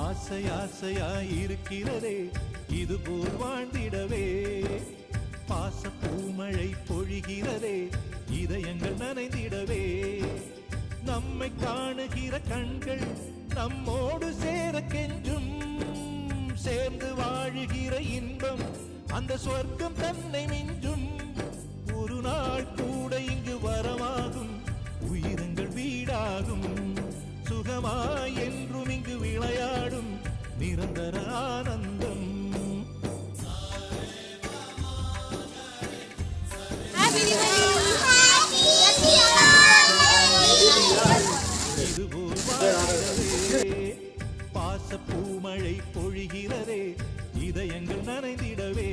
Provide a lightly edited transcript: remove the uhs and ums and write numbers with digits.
ஆசை ஆசையாயிருக்கிறதே இதுபோல் வாழ்ந்திடவே. பாச பூமழை பொழிகிறதே இதயங்கள் நனைந்திடவே. நம்மை காணுகிற கண்கள் நம்மோடு சேர கெஞ்சும். சேர்ந்து வாழுகிற இன்பம் அந்த சொர்க்கம் தன்னை மிஞ்சும். ஒரு நாள் கூட இங்கு வரமாகும், உயிரங்கள் வீடாகும். சுகமாய் என்றும் இங்கு விளையாடும் நிரந்தர ஆனந்தம். இதுபோல் வாழ்கிறதே. பாச பூமழை பொழிகிறதே இதயங்கள் நனைந்திடவே.